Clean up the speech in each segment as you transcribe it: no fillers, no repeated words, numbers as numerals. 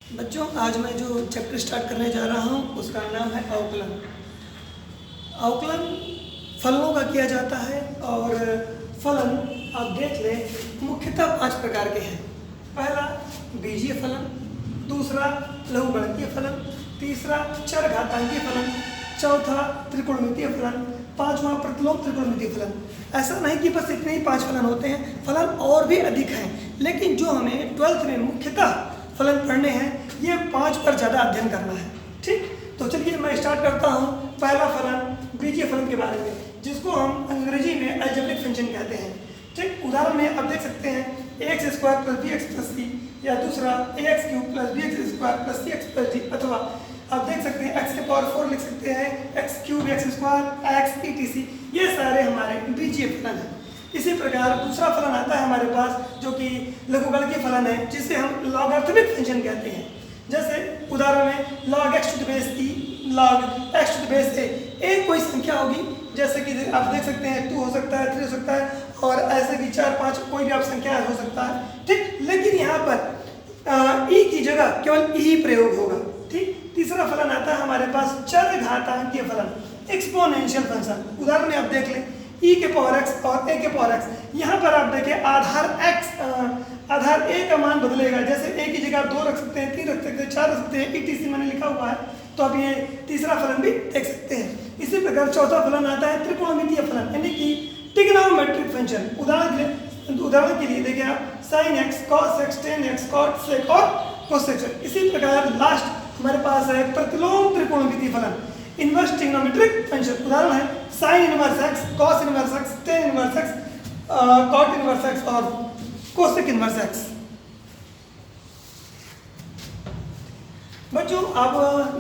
बच्चों, आज मैं जो चैप्टर स्टार्ट करने जा रहा हूँ उसका नाम है अवकलन। अवकलन फलनों का किया जाता है और फलन आप देख लें मुख्यतः 5 प्रकार के हैं। पहला बीजीय फलन, दूसरा लघुगणकीय फलन, तीसरा चरघातांकीय फलन, चौथा त्रिकोणमितीय फलन, पांचवा प्रतिलोम त्रिकोणमितीय फलन। ऐसा नहीं कि बस इतने ही 5 फलन होते हैं, फलन और भी अधिक हैं, लेकिन जो हमें 12th में मुख्यतः फलन पढ़ने हैं ये 5 पर ज़्यादा अध्ययन करना है। ठीक, तो चलिए मैं स्टार्ट करता हूँ पहला फलन बीजीय फलन के बारे में, जिसको हम अंग्रेजी में अलजेब्रिक फंक्शन कहते हैं। ठीक, उदाहरण में आप देख सकते हैं ax square plus B X plus C, या दूसरा ax cube plus B X square plus C X plus D, अथवा आप देख सकते हैं x के पावर 4 लिख सकते हैं, x cube x square x etc। ये सारे हमारे बीजीय फलन हैं। इसी प्रकार दूसरा फलन आता है हमारे पास जो कि लघुगणकीय फलन है, जिसे हम लॉगरिथमिक फंक्शन कहते हैं। जैसे उदाहरण में log x to the base e, log x to the base a कोई संख्या होगी, जैसे कि आप देख सकते हैं 2 हो सकता है, 3 हो सकता है, और ऐसे कि 4, 5 कोई भी आप संख्या हो सकता है। ठीक, लेकिन यहाँ पर e की जगह केवल e ही प्रयोग होगा। ठीक, तीसरा फलन आता है हमारे पास चरघातांकीय फलन, एक्सपोनेंशियल फंक्शन। उदाहरण में आप देख लें e के पावर x और a के पावर x। यहाँ पर आप देखें आधार a का मान बदलेगा, जैसे a की जगह आप 2 रख सकते हैं, 3 रख सकते हैं, 4 रख सकते हैं, etc मैंने लिखा हुआ है, तो आप ये तीसरा फलन भी देख सकते हैं। इसी प्रकार चौथा फलन आता है त्रिकोणमितीय फलन, यानी कि ट्रिग्नोमेट्रिक फंक्शन। उदाहरण के लिए देखिए आप sin x, cos x, tan x, cot sec और cos x। इसी प्रकार लास्ट हमारे पास है प्रतिलोम त्रिकोणमितीय फलन, इनवर्स ट्रिग्नोमेट्रिक फंक्शन। उदाहरण है sin inverse x, cos inverse x, tan inverse x, cot inverse x और cosec इनवर्स x। बच्चों, आप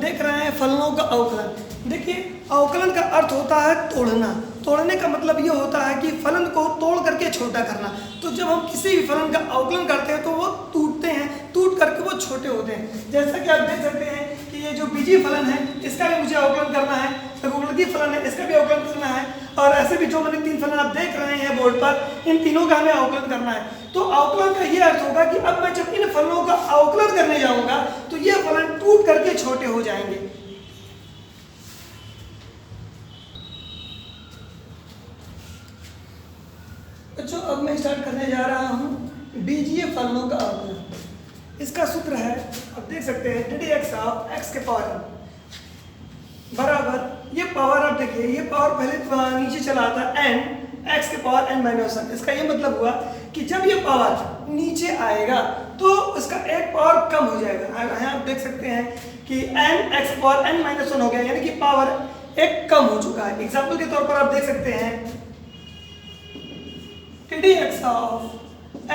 देख रहे हैं फलनों का अवकलन। देखिए, अवकलन का अर्थ होता है तोड़ना। तोड़ने का मतलब ये होता है कि फलन को तोड़ करके छोटा करना। तो जब हम किसी भी फलन का अवकलन करते हैं तो वो टूटते हैं, टूट करके वो छोटे होते हैं। जैसा कि आप देख सकते हैं कि ये जो बीजीय फलन है इसका भी मुझे अवकलन करना है, लघुगणकीय फलन है इसका भी अवकलन करना है, और ऐसे भी जो मैंने 3 फलन आप देख रहे हैं बोर्ड पर, इन तीनों का हमें अवकलन करना है। तो अवकलन का ये अर्थ होगा कि अब मैं जब इन फलनों का अवकलन करने जाऊंगा तो ये फलन टूट करके छोटे हो जाएंगे। बच्चों, अब मैं स्टार्ट करने जा रहा हूं बीजीय फलनों का अवकलन। इसका सूत्र है, आप देख सकते हैं ddx ऑफ x के पावर n बराबर, ये पावर आप देखिए, ये पावर पहले नीचे चला आता n x के पावर n माइनस 1। इसका ये मतलब हुआ कि जब ये पावर नीचे आएगा तो इसका एक पावर कम हो जाएगा। यहाँ आप देख सकते हैं कि n x power n minus 1 हो गया, यानी कि पावर एक कम हो चुका है। एग्जाम्पल के तौर पर आप देख सकते हैं ddx ऑफ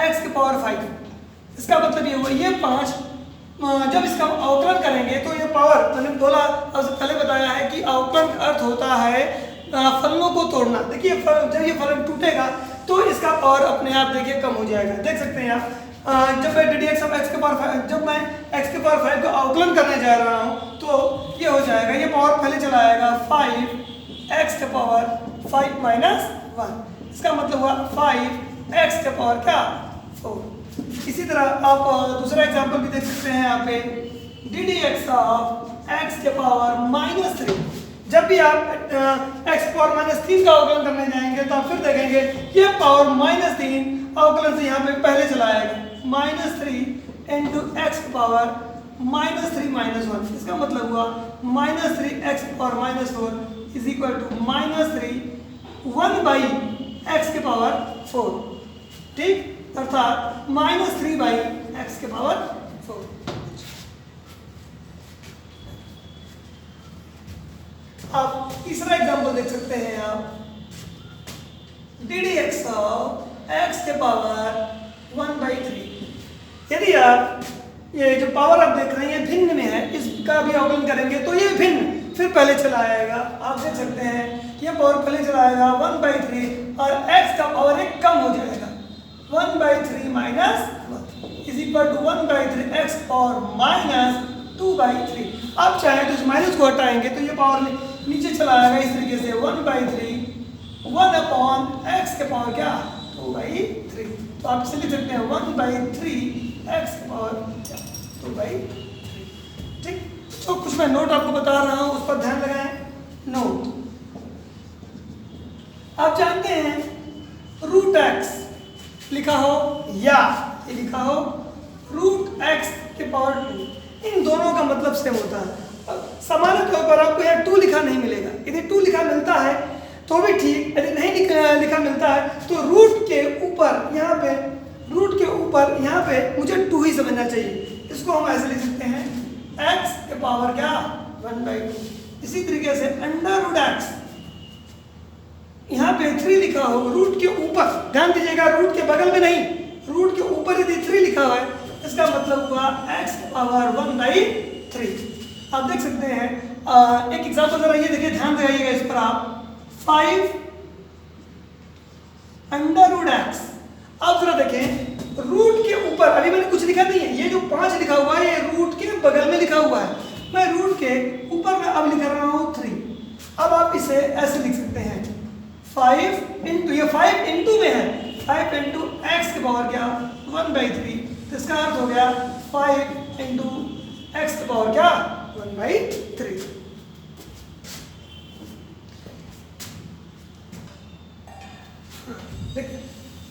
x के पावर 5। इसका मतलब ये हुआ ये 5 जब इसका अवकलन करेंगे तो ये पावर, मैंने बोला आपसे पहले बताया है कि अवकलन का अर्थ होता है फलनों को तोड़ना। देखिए जब ये फलन टूटेगा तो इसका पावर अपने आप देखिए कम हो जाएगा। देख सकते हैं आप, जब मैं ddx ऑफ x के पावर 5, जब मैं x के पावर 5 को अवकलन करने जा रहा हूँ तो ये हो जाएगा, ये पावर पहले चला आएगा 5x के पावर 5 माइनस 1। इसका मतलब हुआ 5x के पावर क्या 4। इसी तरह आप दूसरा एग्जाम्पल भी देख सकते हैं यहाँ पे ddx ऑफ x के पावर माइनस 3। जब भी आप x पावर माइनस 3 का अवकलन करने जाएंगे तो आप फिर देखेंगे ये पावर माइनस 3 अवकलन से यहाँ पे पहले चला आएगा, minus 3 into x power minus 3 minus 1। इसका मतलब हुआ minus 3 x power minus 4 is equal to minus 3 1 by x के पावर 4। ठीक, अर्थात माइनस 3 बाई एक्स के पावर 4। आप तीसरा एग्जांपल देख सकते हैं आप ddx ऑफ x के पावर 1/3। यदि आप ये जो पावर आप देख रहे हैं ये भिन्न में है, इसका भी अवकलन करेंगे तो ये भिन्न फिर पहले चला आएगा। आप देख सकते हैं ये पावर पहले चला आएगा 1/3 और x का पावर एक कम हो जाएगा, 1/3 minus 1 is equal to 1/3 x power minus 2/3। आप चाहें तो इस माइनस को हटाएंगे तो ये पावर नीचे चला आएगा इस तरीके से 1/3 1 अपॉन x के पावर क्या 2/3। तो आप इसे लिख सकते हैं 1/3 x के पावर 2/3। कुछ मैं नोट आपको बता रहा हूं, उस पर ध्यान लगाएं। नोट, आप जानते हैं रूट एक्स लिखा हो या ये लिखा हो रूट एक्स के पावर 2, इन दोनों का मतलब सेम होता है। सामान्य तौर पर आपको यहाँ 2 लिखा नहीं मिलेगा। यदि 2 लिखा मिलता है तो भी ठीक, यदि नहीं लिखा मिलता है तो रूट के ऊपर यहाँ पे, रूट के ऊपर यहाँ पे मुझे 2 ही समझना चाहिए। इसको हम ऐसे लिख सकते हैं x के पावर क्या 1/2। इसी तरीके से अंडर रूट एक्स, यहाँ पे 3 लिखा हो रूट के ऊपर, ध्यान दीजिएगा रूट के बगल में नहीं, रूट के ऊपर यदि 3 लिखा हुआ है इसका मतलब हुआ x की पावर 1/3। आप देख सकते हैं एक एग्जांपल जरा ये देखिए, ध्यान लगाइएगा इस पर आप। 5 अंडर रूट एक्स, अब जरा देखें रूट के ऊपर, अभी मैंने कुछ लिखा नहीं है, ये जो 5 लिखा हुआ है ये रूट के बगल में लिखा हुआ है, मैं रूट के ऊपर में अब लिख रहा हूँ 3। अब आप इसे ऐसे लिख सकते हैं 5 इंटू, ये 5 इंटू में है, 5 इंटू एक्स के पावर क्या 1/3, तो इसका अर्थ हो गया 5 इंटू एक्स के पावर क्या 1/3।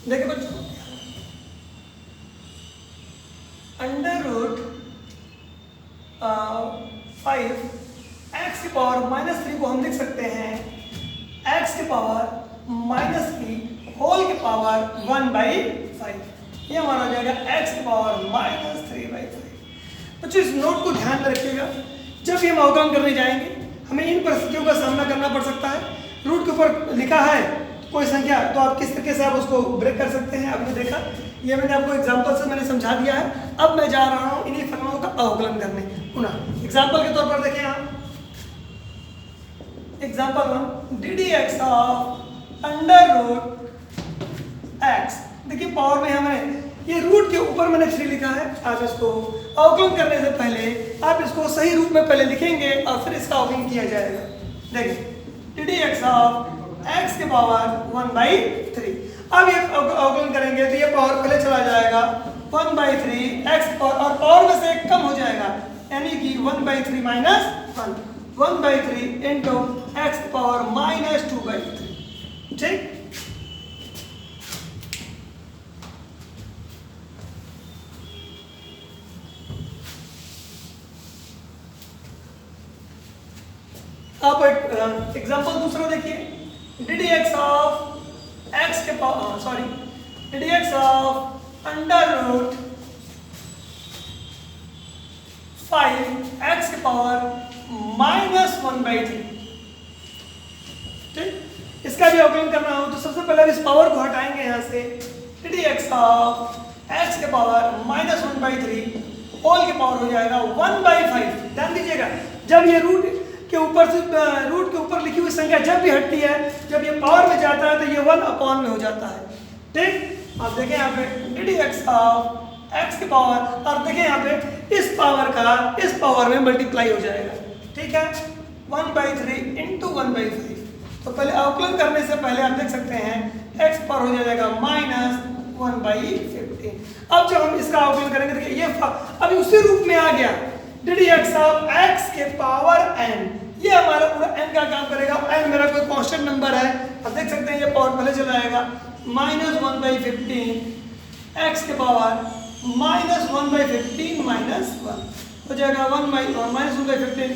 देखिए बच्चों, अंडर रूट 5 एक्स की पावर -3 को हम लिख सकते हैं एक्स के पावर -3 होल के पावर 1/5। ये हमारा हो जाएगा एक्स की पावर -3/5। बच्चों इस नोट को ध्यान में रखिएगा, जब भी हम अवकलन करने जाएंगे हमें इन परिस्थितियों का सामना करना पड़ सकता है। रूट के ऊपर लिखा है कोई संख्या, तो आप किस तरीके से आप उसको ब्रेक कर सकते हैं, आपने देखा, ये मैंने आपको एग्जांपल से मैंने समझा दिया है। अब मैं जा रहा हूँ इन्हीं फलनों का अवकलन करने। पुनः एग्जांपल के तौर पर देखें आप, example 1 d D x of under root x. देखिए पावर में हमें ये रूट के ऊपर मैंने 3 लिखा है। आप इसको अवकलन करने से पहले आप इसको सही रूप में पहले लिखेंगे और फिर इसका अवकलन किया जाएगा। देखिए D D x of x के पावर 1/3। अब ये अवकलन करेंगे तो ये पावर पहले चला जाएगा 1/3 x पावर, और पावर में से कम हो जाएगा, यानी कि 1/3 माइनस 1, 1/3 इंटू एक्स पावर -2/3। ठीक, आप एक एग्जांपल दूसरा देखिए, D D x of X के power, sorry D D x of under root 5 X के पावर -1/3। ठीक, इसका भी अवकलन करना हो तो सबसे पहले इस पावर को हटाएंगे यहाँ से, D D x of X के पावर -1/3 होल के पावर हो जाएगा 1/5। ध्यान दीजिएगा, जब ये रूट के ऊपर से, रूट के ऊपर लिखी हुई संख्या जब भी हटती है, जब ये पावर में जाता है तो ये 1/, में हो जाता है। ठीक, आप देखें यहाँ पे D D x of X के पावर, और देखें यहाँ पे इस पावर का इस पावर में मल्टीप्लाई हो जाएगा। ठीक है, 1/3 इंटू 1/5। तो पहले अवकलन करने से पहले आप देख सकते हैं एक्स पावर हो जाएगा -1/15। अब जब हम इसका अवकलन करेंगे देखिए ये अभी उसी रूप में आ गया, D D x of X के पावर n। ये हमारा पूरा n का काम करेगा, n मेरा कोई कांस्टेंट नंबर है, आप देख सकते हैं ये पावर पहले चला आएगा -1/15 एक्स के पावर -1/15 -1 हो जाएगा 1/15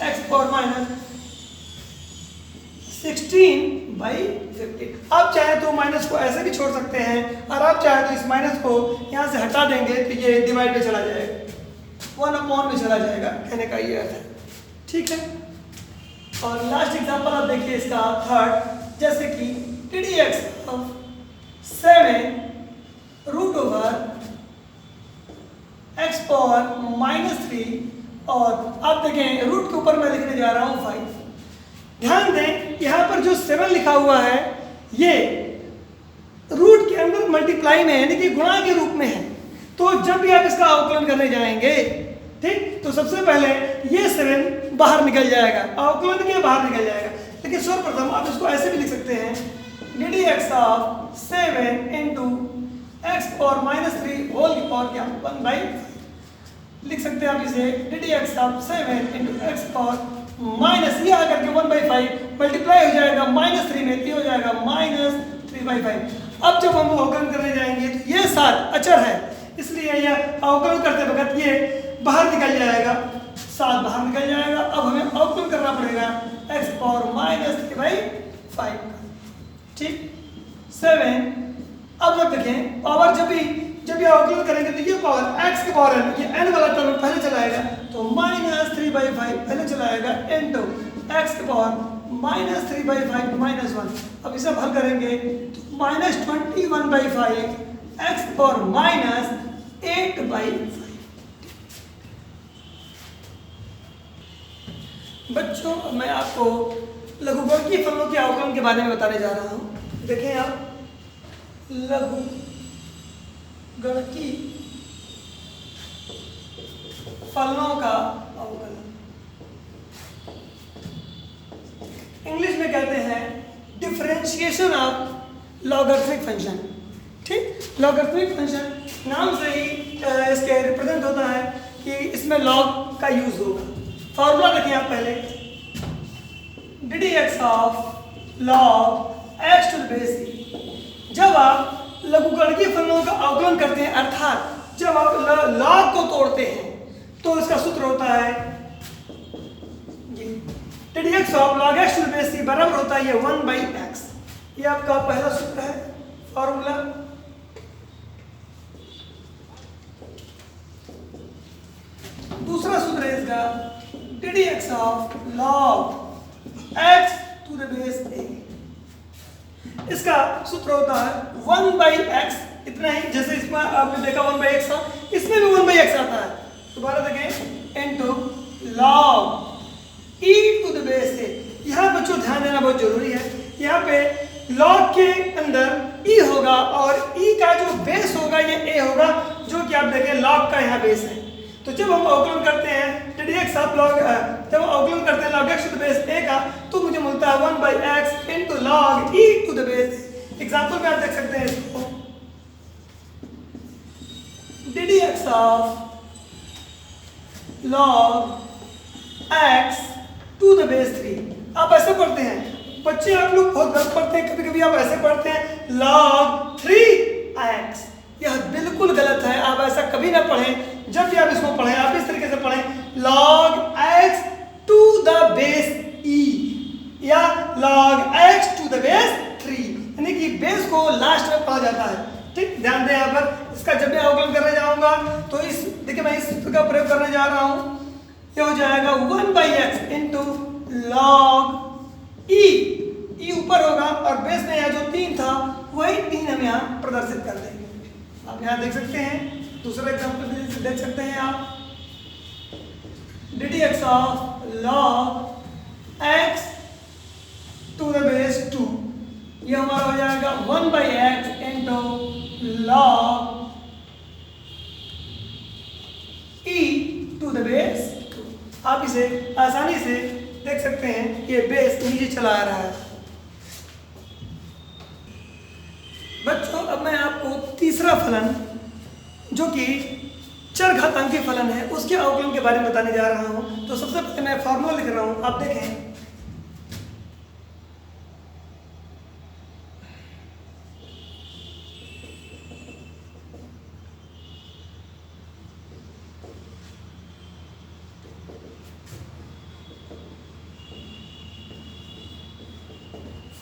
एक्स पावर -16/15। आप चाहे तो माइनस को ऐसे भी छोड़ सकते हैं, और आप चाहे तो इस माइनस को यहाँ से हटा देंगे तो ये डिवाइड में चला जाएगा, 1/, में चला जाएगा, कहने का ये अर्थ है। ठीक है, और लास्ट एग्जांपल आप देखिए इसका थर्ड, जैसे कि d D x of 7 root over x power -3, और आप देखें रूट के ऊपर मैं लिखने जा रहा हूँ 5। ध्यान दें यहाँ पर जो 7 लिखा हुआ है ये रूट के अंदर मल्टीप्लाई में है, यानी कि गुणा के रूप में है। तो जब भी आप इसका अवकलन करने जाएंगे, ठीक, तो सबसे पहले ये 7 बाहर निकल जाएगा, अवकलन के बाहर निकल जाएगा। लेकिन सर्वप्रथम आप इसको ऐसे भी लिख सकते हैं, d D x of 7 into x power -3 whole की पावर क्या 1/5। लिख सकते हैं आप इसे d D x of 7 into x power minus ये आकर के 1/5 मल्टीप्लाई हो जाएगा -3 में, ये हो जाएगा -3/5। अब जब हम अवकलन करने जाएंगे तो ये 7 अचर है, इसलिए यह अवकलन करते वक्त ये बाहर निकल जाएगा, 7 बाहर निकल जाएगा। अब हमें अवकलन करना पड़ेगा एक्स पावर -3/5, ठीक 7। अब जब देखें पावर जब ये अवकलन करेंगे तो ये पावर x की पावर n, ये n वाला टर्म पहले चलाएगा तो -3/5 पहले चलाएगा इनटू x की पावर -3/5 -1। अब इसे हल करेंगे तो -21/5 x की पावर -8/5। बच्चों मैं आपको लघुगणकीय फलनों के अवकलन के बारे में बताने जा रहा हूँ। देखें आप लघुगणकीय फलनों का अवकलन इंग्लिश में कहते हैं डिफरेंशिएशन ऑफ लॉगरिथमिक फंक्शन, ठीक। लॉगरिथमिक फंक्शन नाम से ही इसके रिप्रेजेंट होता है कि इसमें लॉग का यूज होगा। फॉर्मूला देखिए आप पहले D D x of log x to the base E. जब आप लघुगणकीय फलनों का अवकलन करते हैं अर्थात जब आप लॉग को तोड़ते हैं तो इसका सूत्र होता है D D x of log x to the base E बराबर होता है ये 1/x। ये आपका पहला सूत्र है फॉर्मूला। दूसरा सूत्र है इसका d D x of log x to the base a। इसका सूत्र होता है 1/x, इतना ही जैसे इसमें आपने देखा 1/x था, इसमें भी 1/x आता है। दोबारा देखें into log e to the base a। यहाँ बच्चों ध्यान देना बहुत जरूरी है, यहाँ पे लॉग के अंदर e होगा और e का जो बेस होगा ये a होगा, जो कि आप देखें लॉग का यहाँ बेस है। तो जब हम अवकलन करते हैं d D x of log, जब हम अवकलन करते हैं log x to the base a का तो मुझे मिलता है 1/x into log e to the base. Example में आप देख सकते हैं इसको d D x of log x to the base 3। आप ऐसे पढ़ते हैं बच्चे, आप लोग बहुत गलत पढ़ते हैं, कभी कभी आप ऐसे पढ़ते हैं log 3x। यह बिल्कुल गलत है, आप ऐसा कभी ना पढ़ें। जब भी आप इसको पढ़ें आप इस तरीके से पढ़ें log x to the base e या log x to the base 3, यानी कि बेस को लास्ट में पढ़ा जाता है, ठीक। ध्यान दें यहाँ पर इसका जब भी अवकलन करने जाऊंगा तो इस देखिए मैं इस सूत्र का प्रयोग करने जा रहा हूँ, ये हो जाएगा 1/x इनटू log e ऊपर होगा और बेस में यहाँ जो 3 था वही 3 हम यहाँ प्रदर्शित कर देंगे। आप यहाँ देख सकते हैं, दूसरा एग्जाम्पल भी देख सकते हैं आप d D x of log x to the base 2। ये हमारा हो जाएगा 1/x into log e to the base 2। आप इसे आसानी से देख सकते हैं ये बेस नीचे चला आ रहा है। बच्चों अब मैं आपको तीसरा फलन जो कि चरघातांकी फलन है उसके अवकलन के बारे में बताने जा रहा हूं। तो सबसे पहले मैं फॉर्मूला लिख रहा हूं, आप देखें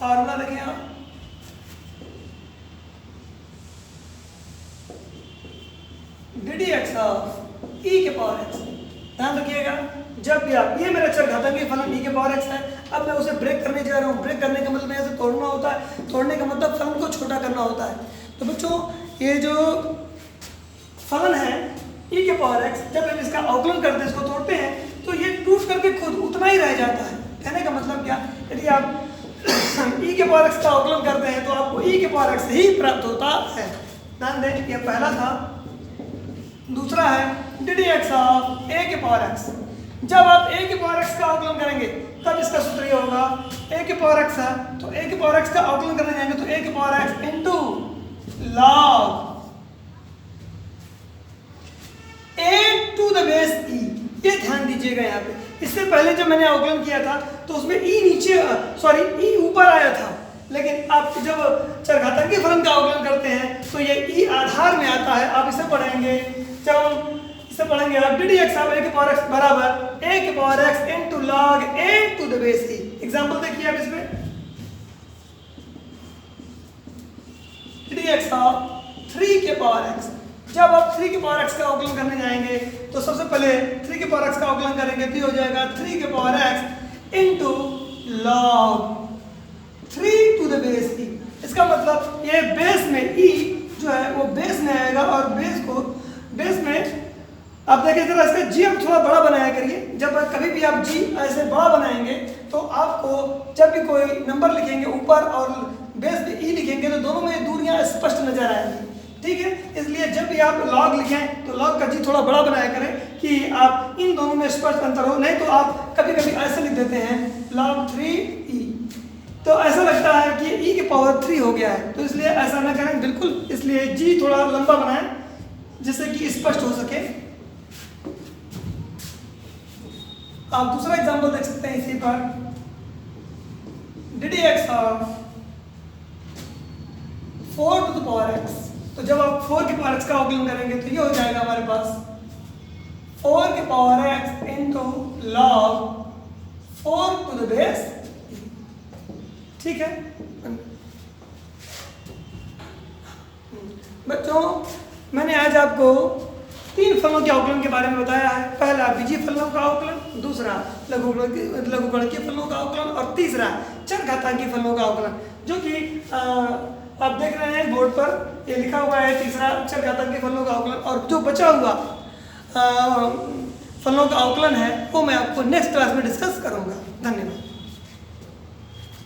फॉर्मूला देखें आप डी डी एक्स ऑफ ई के पावर एक्स। ध्यान रखिएगा जब भी आप, ये मेरा चरघातांकी फलन ई के पावर एक्स है, अब मैं उसे ब्रेक करने जा रहा हूँ। ब्रेक करने का मतलब ऐसे तोड़ना होता है, तोड़ने का मतलब फलन को छोटा करना होता है। तो बच्चों ये जो फलन है ई के पावर एक्स, जब हम इसका अवकलन करते हैं, इसको तोड़ते हैं तो ये टूट करके खुद उतना ही रह जाता है। कहने का मतलब क्या, यदि आप ई के पावर एक्स का अवकलन करते हैं तो आपको ई के पावर एक्स ही प्राप्त होता है। ध्यान दें ये पहला था। दूसरा है डी डी एक्स ऑफ ए के पावर एक्स। जब आप ए के पावर एक्स का अवकलन करेंगे तब इसका सूत्र ये होगा, ए के पावर एक्स है तो ए के पावर एक्स का अवकलन करने जाएंगे तो ए के power x into log A to the base E. ये ध्यान दीजिएगा यहाँ पे, इससे पहले जब मैंने अवकलन किया था तो उसमें ई नीचे ई ऊपर आया था, लेकिन आप जब चरघातांकी फलन का अवकलन करते हैं तो ये ई आधार में आता है। आप इसे पढ़ेंगे, जब हम इसे पढ़ेंगे आप d D x of a की पावर एक्स बराबर ए की power x into log A to the base e. Example देखिए आप इसमें, डी डी एक्स ऑफ 3 के पावर एक्स। जब आप 3 के पावर एक्स का अवकलन करने जाएंगे तो सबसे पहले 3 के पावर एक्स का अवकलन करेंगे तो ये हो जाएगा 3 के power x into log 3 to the base E. इसका मतलब ये बेस में ई जो है वो बेस में आएगा, और बेस में आप देखिए जरा इसका जी आप थोड़ा बड़ा बनाया करिए। जब कभी भी आप जी ऐसे बड़ा बनाएंगे तो आपको जब भी कोई नंबर लिखेंगे ऊपर और बेस पे ई लिखेंगे तो दोनों में दूरियां स्पष्ट नजर आएंगी, ठीक है। इसलिए जब भी आप लॉग लिखें तो लॉग का जी थोड़ा बड़ा बनाया करें कि आप इन दोनों में स्पष्ट अंतर हो। नहीं तो आप कभी कभी ऐसे लिख देते हैं log 3 ई, तो ऐसा लगता है कि ई की पावर 3 हो गया है, तो इसलिए ऐसा ना करें बिल्कुल। इसलिए जी थोड़ा लंबा बनाएं जिससे कि स्पष्ट हो सके। आप दूसरा एग्जांपल देख सकते हैं इसी पर, d D x of 4 to the power x. तो जब आप 4 की पावर एक्स का अवकलन करेंगे तो ये हो जाएगा हमारे पास 4 की power x into log 4 to the base, ठीक है। बच्चों, मैंने आज आपको 3 फलों के अवकलन के बारे में बताया है। पहला बीजीय फलों का अवकलन, दूसरा लघुगणकीय फलों का अवकलन, और तीसरा चरघातांकी फलों का अवकलन, जो कि आप देख रहे हैं बोर्ड पर ये लिखा हुआ है। तीसरा चरघातांकी फलों का अवकलन, और जो बचा हुआ फलों का अवकलन है वो मैं आपको नेक्स्ट क्लास में डिस्कस करूंगा। धन्यवाद।